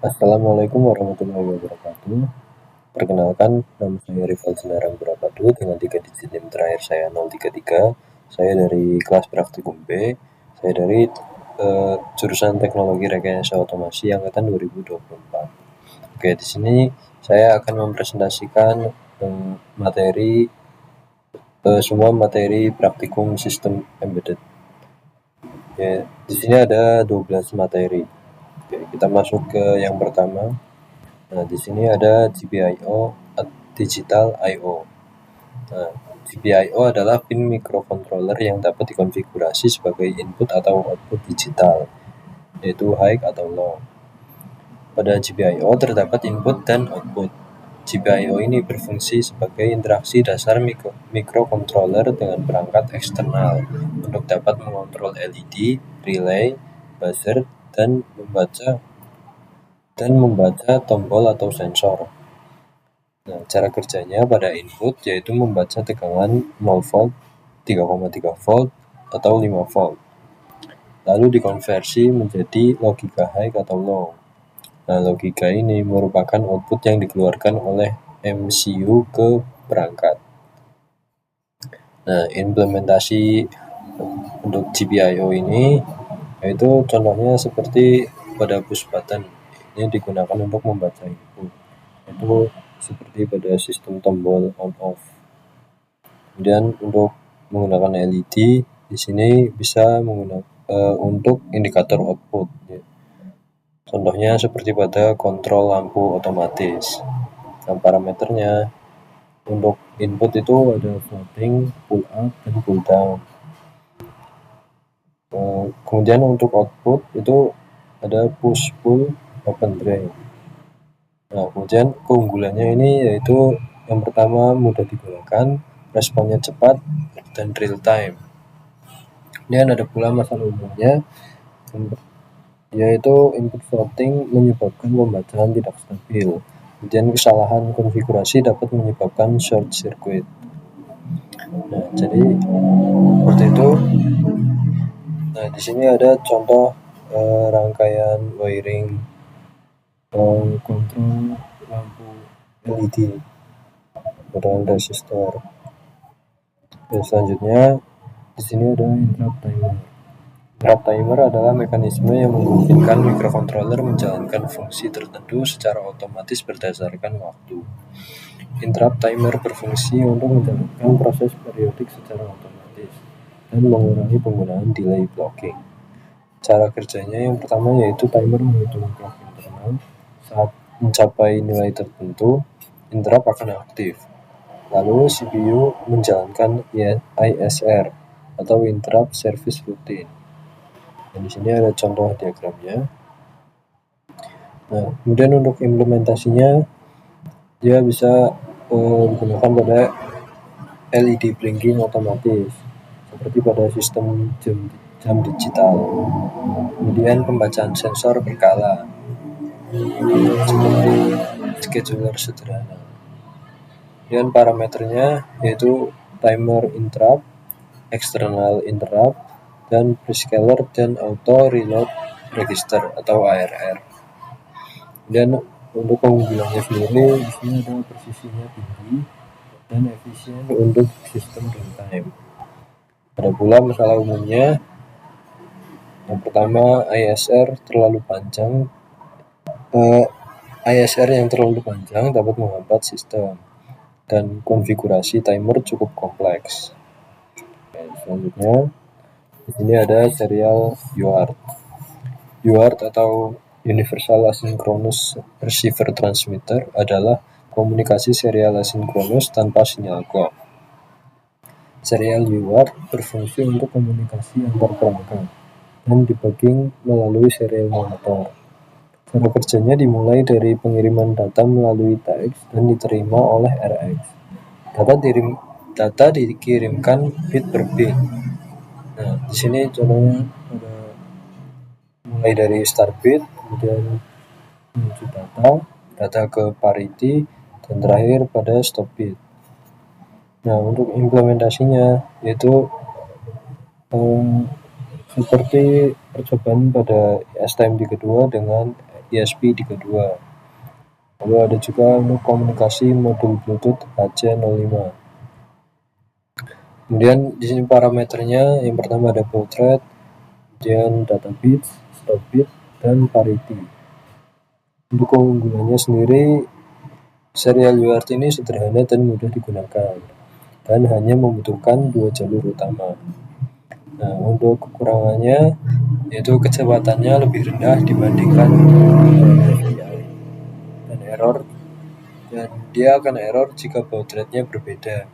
Assalamualaikum warahmatullahi wabarakatuh. Perkenalkan, nama saya Rival Jenarang Burapadu dengan 3 digit NIM terakhir saya 033. Saya dari kelas praktikum B. Saya dari jurusan Teknologi Rekayasa Otomasi angkatan 2024. Oke, di sini saya akan mempresentasikan semua materi praktikum sistem embedded. Oke, di sini ada 12 materi. Oke, kita masuk ke yang pertama. Nah, di sini ada GPIO, Digital I/O. Nah, GPIO adalah pin microcontroller yang dapat dikonfigurasi sebagai input atau output digital, yaitu high atau low. Pada GPIO terdapat input dan output. GPIO ini berfungsi sebagai interaksi dasar microcontroller dengan perangkat eksternal untuk dapat mengontrol LED, relay, buzzer, dan membaca tombol atau sensor. Nah, cara kerjanya pada input yaitu membaca tegangan 0 volt, 3,3 volt, atau 5 volt. Lalu dikonversi menjadi logika high atau low. Nah, logika ini merupakan output yang dikeluarkan oleh MCU ke perangkat. Nah, implementasi untuk GPIO ini yaitu contohnya seperti pada push button. Ini digunakan untuk membaca input. Itu seperti pada sistem tombol on off. Kemudian untuk menggunakan LED di sini bisa menggunakan untuk indikator output. Contohnya seperti pada kontrol lampu otomatis. Nah, parameternya untuk input itu ada floating, pull up, dan pull down. Kemudian untuk output itu ada push, pull, open, drain. Nah, kemudian keunggulannya ini yaitu yang pertama mudah digunakan, responnya cepat, dan real time. Kemudian ada pula masalah umumnya, yaitu input floating menyebabkan pembacaan tidak stabil. Kemudian kesalahan konfigurasi dapat menyebabkan short circuit. Nah, jadi seperti itu. Nah, di sini ada contoh rangkaian wiring kontrol lampu LED dengan resistor. Selanjutnya di sini ada interrupt timer. Interrupt timer adalah mekanisme yang memungkinkan microcontroller menjalankan fungsi tertentu secara otomatis berdasarkan waktu. Interrupt timer berfungsi untuk menjalankan proses periodik secara otomatis dan mengurangi penggunaan delay blocking. Cara kerjanya yang pertama yaitu timer menghitung clock internal. Saat mencapai nilai tertentu, interrupt akan aktif. Lalu CPU menjalankan ISR atau interrupt service routine. Dan di sini ada contoh diagramnya. Nah, kemudian untuk implementasinya dia bisa digunakan pada LED blinking otomatis seperti pada sistem jam digital. Kemudian pembacaan sensor berkala seperti scheduler sederhana. Kemudian parameternya yaitu timer interrupt, external interrupt, dan prescaler dan auto reload register atau ARR. Dan untuk keunggulannya sendiri di sini ada presisinya tinggi dan efisien untuk sistem real time. Ada pula masalah umumnya. Yang pertama, ISR terlalu panjang. ISR yang terlalu panjang dapat menghambat sistem dan konfigurasi timer cukup kompleks. Selanjutnya di sini ada serial UART. UART atau Universal Asynchronous Receiver Transmitter adalah komunikasi serial asinkronus tanpa sinyal clock. Serial UART berfungsi untuk komunikasi antar perangkat dan debugging melalui serial monitor. Cara kerjanya dimulai dari pengiriman data melalui TX dan diterima oleh RX. Data dikirimkan bit per bit. Nah, di sini contohnya ada mulai dari start bit, kemudian menuju data ke parity, dan terakhir pada stop bit. Nah, untuk implementasinya yaitu seperti percobaan pada STM3 dengan ESP32. Lalu ada juga untuk komunikasi modul Bluetooth HC05. Kemudian di sini parameternya yang pertama ada baud rate, kemudian data bits, stop bit, dan parity. Untuk keunggulannya sendiri, serial UART ini sederhana dan mudah digunakan dan hanya membutuhkan 2 jalur utama. Nah, untuk kekurangannya yaitu kecepatannya lebih rendah dibandingkan FPI dan dia akan error jika baud rate-nya berbeda.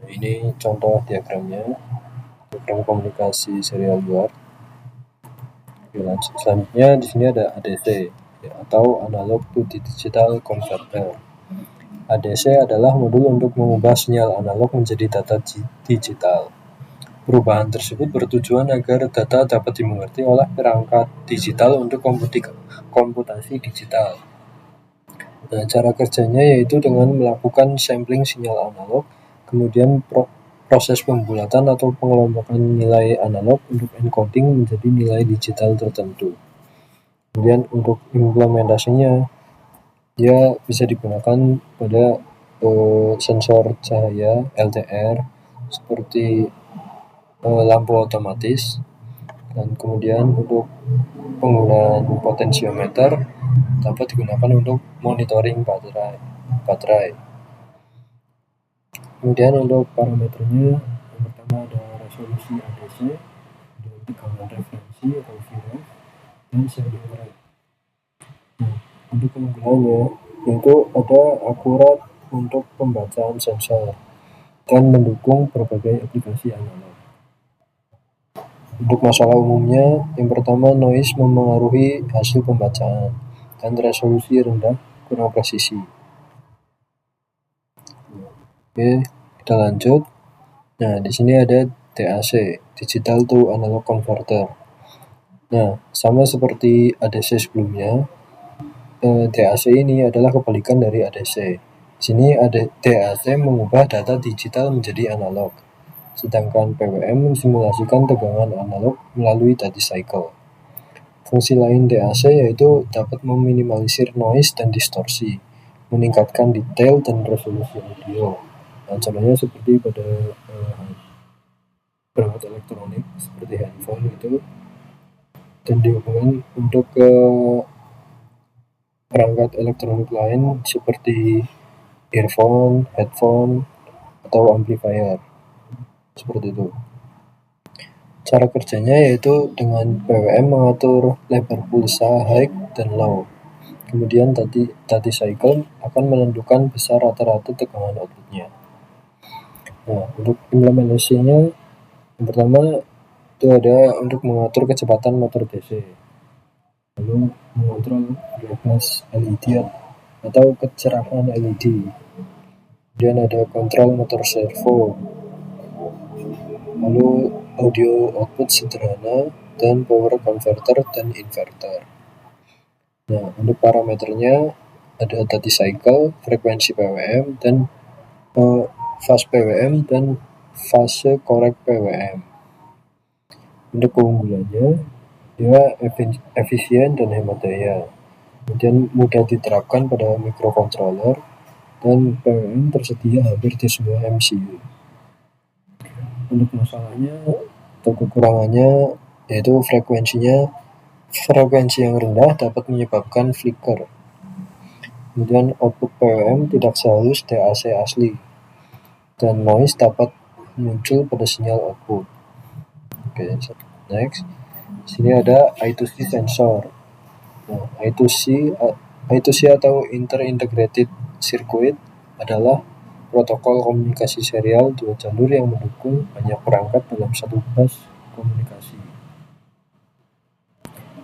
Nah, ini contoh diagram komunikasi serial UART. Oke, lanjut. Selanjutnya di sini ada ADC atau analog to digital converter. ADC adalah modul untuk mengubah sinyal analog menjadi data digital. Perubahan tersebut bertujuan agar data dapat dimengerti oleh perangkat digital untuk komputasi digital. Nah, cara kerjanya yaitu dengan melakukan sampling sinyal analog, kemudian proses pembulatan atau pengelompokan nilai analog untuk encoding menjadi nilai digital tertentu. Kemudian untuk implementasinya, dia bisa digunakan pada sensor cahaya LDR seperti lampu otomatis, dan kemudian untuk penggunaan potensiometer dapat digunakan untuk monitoring baterai. Kemudian untuk parameternya, yang pertama ada resolusi ADC, kemudian tegangan referensi atau VRF, dan sending rate. Nah, untuk keunggulannya yaitu ada akurat untuk pembacaan sensor dan mendukung berbagai aplikasi analog. Untuk masalah umumnya, yang pertama noise memengaruhi hasil pembacaan dan resolusi rendah kurang presisi. Oke, kita lanjut. Nah, di sini ada DAC, Digital to Analog Converter. Nah, sama seperti ADC sebelumnya, DAC ini adalah kebalikan dari ADC. Di sini ada DAC mengubah data digital menjadi analog, sedangkan PWM mensimulasikan tegangan analog melalui tadi cycle. Fungsi lain DAC yaitu dapat meminimalisir noise dan distorsi, meningkatkan detail dan resolusi audio. Nah, contohnya seperti pada perangkat elektronik seperti handphone itu, dan dihubungkan untuk ke perangkat elektronik lain seperti earphone, headphone, atau amplifier. Seperti itu. Cara kerjanya yaitu dengan PWM mengatur lebar pulsa high dan low. Kemudian tadi cycle akan menentukan besar rata-rata tegangan outputnya. Nah, untuk implementasinya, yang pertama itu ada untuk mengatur kecepatan motor DC, lalu mengontrol brightness LED atau kecerahan LED. Kemudian ada kontrol motor servo, lalu audio output sederhana, dan power converter dan inverter. Nah, untuk parameternya ada tadi cycle, frekuensi PWM, dan fase PWM dan fase korek PWM. Untuk keunggulannya, dia efisien dan hemat daya, kemudian mudah diterapkan pada microcontroller, dan PWM tersedia hampir di semua MCU. Untuk masalahnya atau kekurangannya yaitu frekuensi yang rendah dapat menyebabkan flicker. Kemudian output PWM tidak sehalus DAC asli, dan noise dapat muncul pada sinyal output. Oke, next. Di sini ada I2C sensor. Nah, I2C atau Inter-Integrated Circuit adalah protokol komunikasi serial 2 jalur yang mendukung banyak perangkat dalam satu bus komunikasi.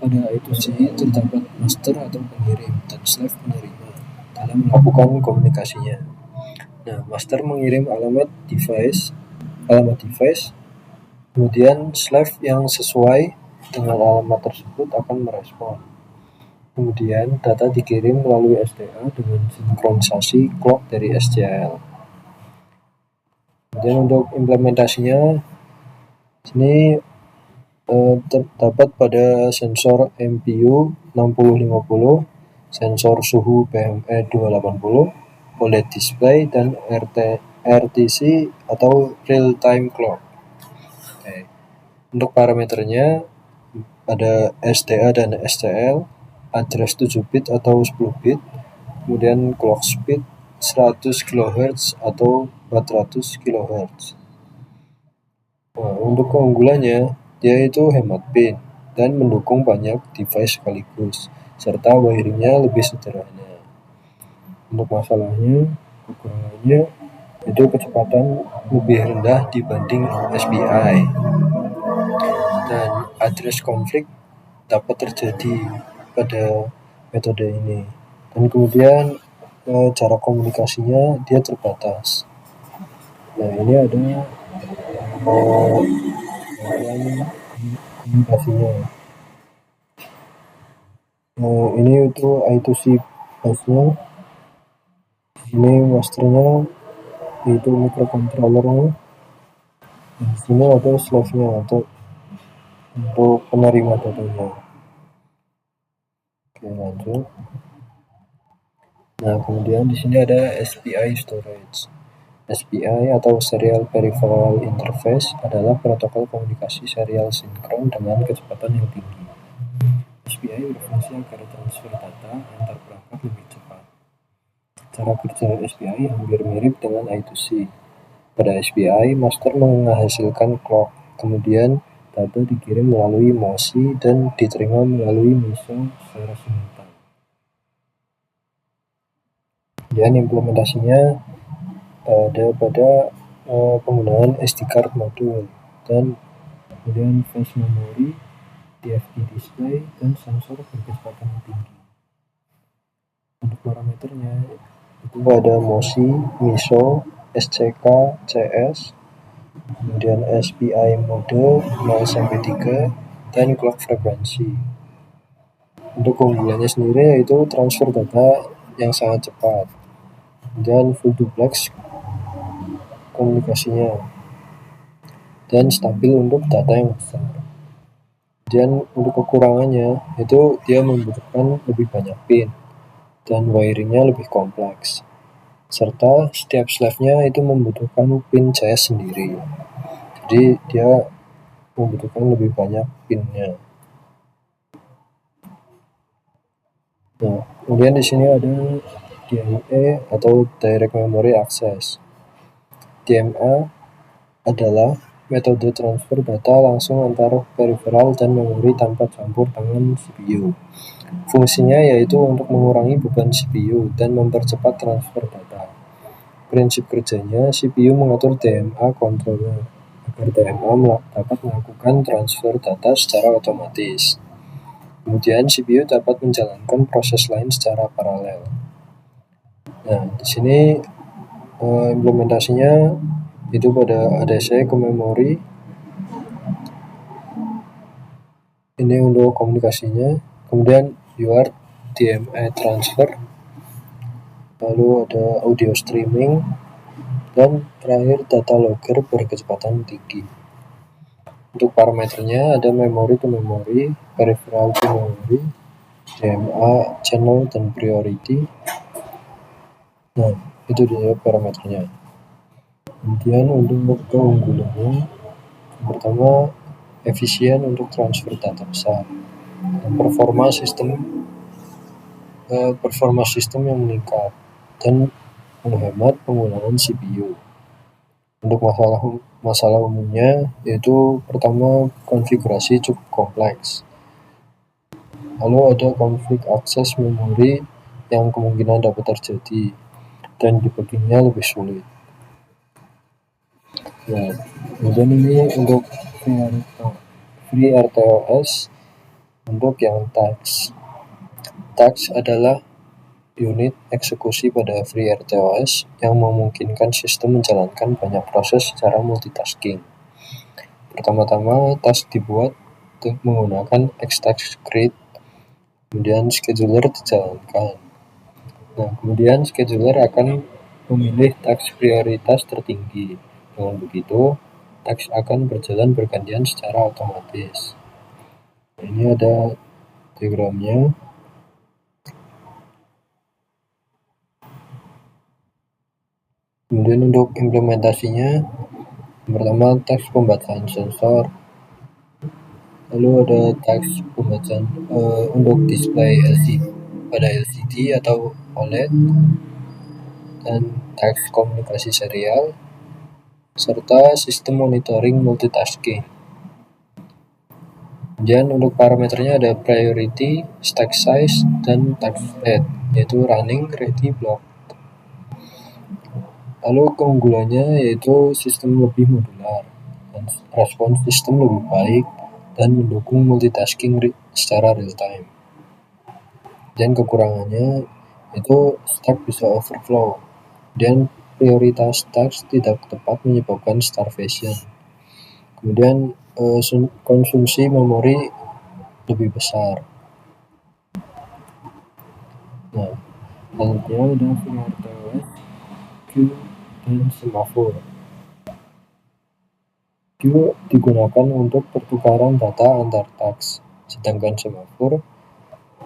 Pada I2C terdapat master atau pengirim dan slave penerima dalam melakukan komunikasinya. Nah, master mengirim alamat device, kemudian slave yang sesuai dengan alamat tersebut akan merespon. Kemudian data dikirim melalui SDA dengan sinkronisasi clock dari SCL. Kemudian untuk implementasinya, sini terdapat pada sensor MPU 6050, sensor suhu PME 280, OLED display, dan RTC atau real time clock. Oke. Untuk parameternya ada STA dan STL, address 7 bit atau 10 bit, kemudian clock speed 100 kHz atau 400 kHz. Nah, untuk keunggulannya, dia itu hemat pin dan mendukung banyak device sekaligus, serta wiringnya lebih sederhana. Untuk masalahnya, kekurangannya itu kecepatan lebih rendah dibanding SPI, dan address konflik dapat terjadi pada metode ini. Dan kemudian cara komunikasinya dia terbatas. Nah, ini ada komunikasinya. Ini itu I2C busnya. Ini masternya, itu microcontrollernya. Di sini ada slave-nya untuk penerima datanya. Oke, lanjut. Nah, kemudian di sini ada SPI storage. SPI atau Serial Peripheral Interface adalah protokol komunikasi serial sinkron dengan kecepatan yang tinggi. SPI berfungsi agar transfer data antar perangkat lebih cepat. Cara kerja SPI hampir mirip dengan I2C. Pada SPI, master menghasilkan clock, kemudian data dikirim melalui MOSI dan diterima melalui MISO secara simultan. Dan implementasinya ada pada penggunaan SD card modul, dan kemudian flash memory, TFT display, dan sensor berkecepatan tinggi. Untuk parameternya itu ada MOSI, MISO, SCK, CS, kemudian SPI mode 0-3, dan clock frekuensi. Untuk keunggulannya sendiri yaitu transfer data yang sangat cepat dan full duplex komunikasinya, dan stabil untuk data yang besar. Dan untuk kekurangannya itu dia membutuhkan lebih banyak pin dan wiringnya lebih kompleks, serta setiap slave-nya itu membutuhkan pin CS sendiri. Jadi dia membutuhkan lebih banyak pinnya. Nah, kemudian di sini ada DMA atau Direct Memory Access. DMA adalah metode transfer data langsung antara peripheral dan memori tanpa campur tangan CPU. Fungsinya yaitu untuk mengurangi beban CPU dan mempercepat transfer data. Prinsip kerjanya, CPU mengatur DMA controller agar DMA dapat melakukan transfer data secara otomatis. Kemudian CPU dapat menjalankan proses lain secara paralel. Nah, di sini implementasinya itu pada ADC ke memori. Ini untuk komunikasinya. Kemudian UART DMA transfer, lalu ada audio streaming, dan terakhir data logger berkecepatan tinggi. Untuk parameternya ada memory to memory, peripheral to memory, DMA channel, dan priority. Nah, itu dia parameternya. Kemudian untuk keunggulannya, pertama efisien untuk transfer data besar, dan performa sistem yang meningkat, dan menghemat penggunaan CPU. Untuk masalah umumnya yaitu pertama konfigurasi cukup kompleks, lalu ada konflik akses memori yang kemungkinan dapat terjadi, dan debuggingnya lebih sulit. Nah, kemudian ini untuk FreeRTOS. Untuk yang TAX adalah unit eksekusi pada FreeRTOS yang memungkinkan sistem menjalankan banyak proses secara multitasking. Pertama-tama, task dibuat menggunakan Xtask Grid, kemudian scheduler dijalankan. Nah, kemudian scheduler akan memilih task prioritas tertinggi. Dengan begitu, task akan berjalan bergantian secara otomatis. Ini ada diagramnya. Kemudian untuk implementasinya, yang pertama teks pembacaan sensor, lalu ada teks pembacaan untuk display LCD pada LCD atau OLED, dan teks komunikasi serial, serta sistem monitoring multitasking. Kemudian untuk parameternya ada priority, stack size, dan text state, yaitu running, ready, block. Lalu keunggulannya yaitu sistem lebih modular, dan respons sistem lebih baik, dan mendukung multitasking secara real time. Dan kekurangannya itu stack bisa overflow, dan prioritas task tidak tepat menyebabkan starvation. Kemudian konsumsi memori lebih besar. Nah, selanjutnya ada FreeRTOS, queue, dan semafor. Queue digunakan untuk pertukaran data antar task, sedangkan semafor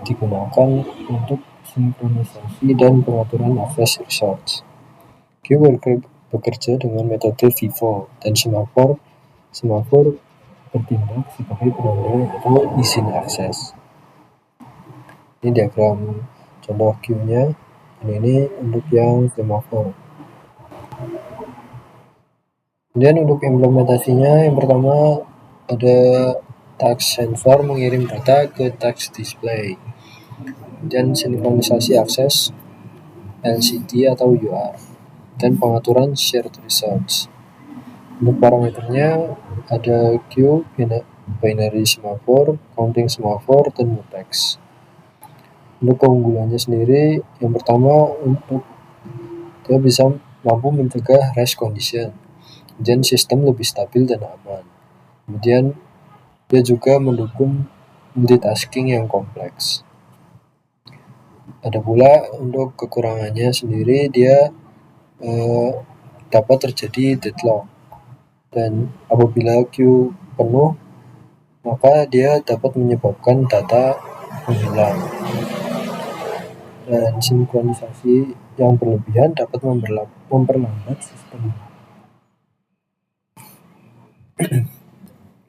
digunakan untuk sinkronisasi dan pengaturan akses resource. Queue bekerja dengan metode FIFO, dan semafor bertindak sebagai penanda atau izin akses. Ini diagram contoh queue-nya, dan ini untuk yang semafor. Kemudian untuk implementasinya, yang pertama ada touch sensor mengirim data ke touch display, dan sinkronisasi akses LCD atau UR, dan pengaturan shared results. Untuk parameternya ada queue, binary semafor, counting semafor, dan mutex. Untuk keunggulannya sendiri, yang pertama untuk dia bisa mampu mencegah race condition, dan sistem lebih stabil dan aman. Kemudian dia juga mendukung multitasking yang kompleks. Ada pula untuk kekurangannya sendiri, dia dapat terjadi deadlock, dan apabila queue penuh, maka dia dapat menyebabkan data menghilang. Dan sinkronisasi yang berlebihan dapat memperlambat sistem.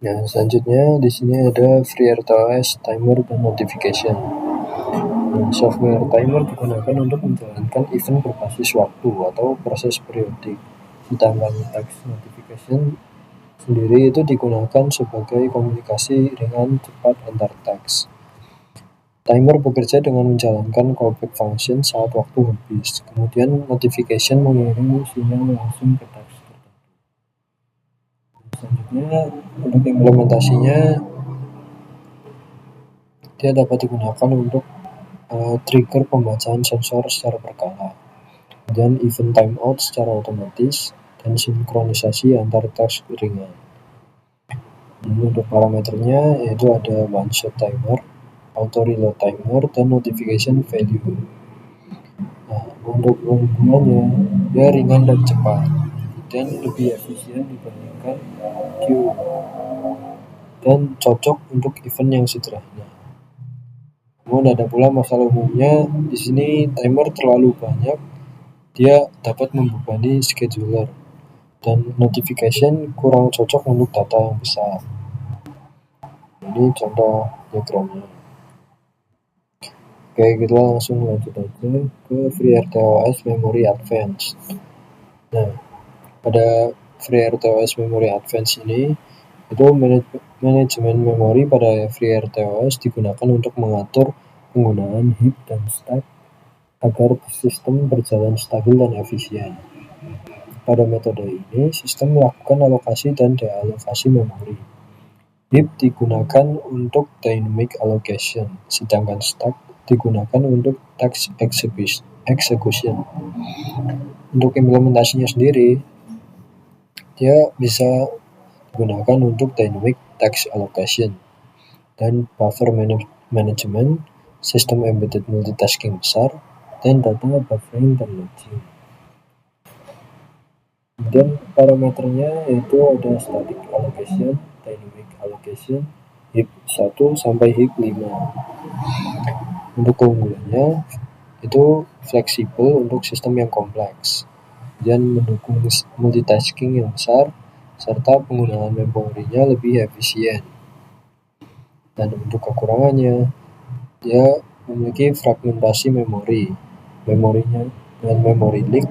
Nah, selanjutnya di sini ada FreeRTOS timer dan notification. Nah, software timer digunakan untuk menjalankan event berbasis waktu atau proses periodik. Sedangkan text notification sendiri itu digunakan sebagai komunikasi ringan cepat antar teks. Timer bekerja dengan menjalankan callback function saat waktu habis. Kemudian notification mengirim sinyal langsung ke teks tertentu. Selanjutnya untuk implementasinya, dia dapat digunakan untuk trigger pembacaan sensor secara berkala, dan event timeout secara otomatis, dan sinkronisasi antar task ringan. Ini untuk parameternya yaitu ada one shot timer, auto reload timer, dan notification value. Nah, untuk keunggulannya dia ringan dan cepat, dan lebih efisien dibandingkan queue, dan cocok untuk event yang sederhana. Namun ada pula masalah umumnya, di sini timer terlalu banyak, dia dapat membebani scheduler, dan notification kurang cocok untuk data yang besar. Ini contoh diagramnya. Oke, kita langsung lanjut aja ke FreeRTOS Memory Advanced. Nah, pada FreeRTOS Memory Advanced ini, itu manajemen memori pada FreeRTOS digunakan untuk mengatur penggunaan heap dan stack agar sistem berjalan stabil dan efisien. Pada metode ini, sistem melakukan alokasi dan dealokasi memori. Heap digunakan untuk dynamic allocation, sedangkan stack digunakan untuk task execution. Untuk implementasinya sendiri, dia bisa digunakan untuk dynamic task allocation, dan buffer management, sistem embedded multitasking besar, dan data buffering dan loading. Dan parameternya yaitu ada static allocation, dynamic allocation, HIP 1 sampai HIP 5. Untuk keunggulannya itu fleksibel untuk sistem yang kompleks dan mendukung multitasking yang besar serta penggunaan memorinya lebih efisien. Dan untuk kekurangannya, dia memiliki fragmentasi memorinya dan memory leak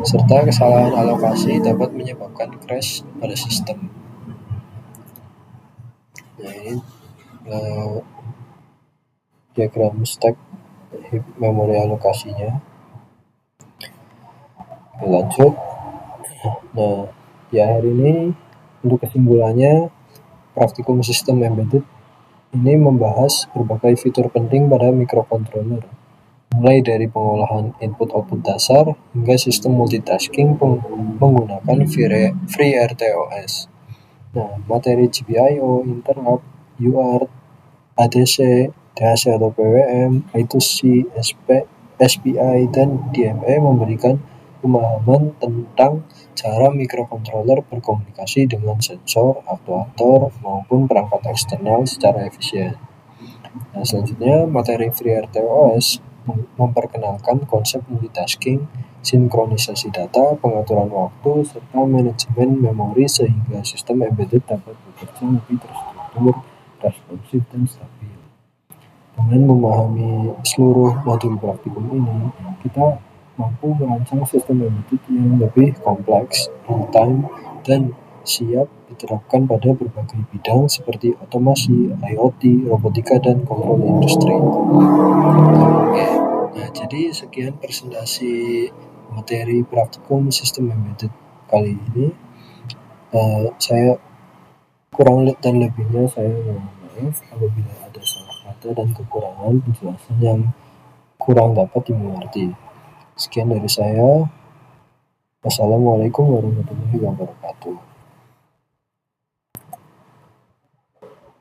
serta kesalahan alokasi dapat menyebabkan crash pada sistem. Nah, ini diagram stack heap memori alokasinya. Lanjut. Nah, di akhir ini untuk kesimpulannya, praktikum sistem embedded ini membahas berbagai fitur penting pada microcontroller, mulai dari pengolahan input-output dasar hingga sistem multitasking menggunakan FreeRTOS. Nah, materi GPIO, interrupt, UART, ADC, DAC atau PWM, I2C, SPI, dan DMA memberikan pemahaman tentang cara microcontroller berkomunikasi dengan sensor, aktuator, maupun perangkat eksternal secara efisien. Nah, selanjutnya materi FreeRTOS memperkenalkan konsep multitasking, sinkronisasi data, pengaturan waktu, serta manajemen memori sehingga sistem embedded dapat bekerja lebih terstruktur, responsif, dan stabil. Dengan memahami seluruh modul praktikum ini, kita mampu merancang sistem embedded yang lebih kompleks, real-time, dan siap diterapkan pada berbagai bidang seperti otomasi, IoT, robotika, dan kontrol industri. Oke, nah jadi sekian presentasi materi praktikum sistem embedded kali ini. Saya kurang dan lebihnya saya mohon maaf apabila ada salah kata dan kekurangan penjelasan yang kurang dapat dimengerti. Sekian dari saya. Wassalamualaikum warahmatullahi wabarakatuh.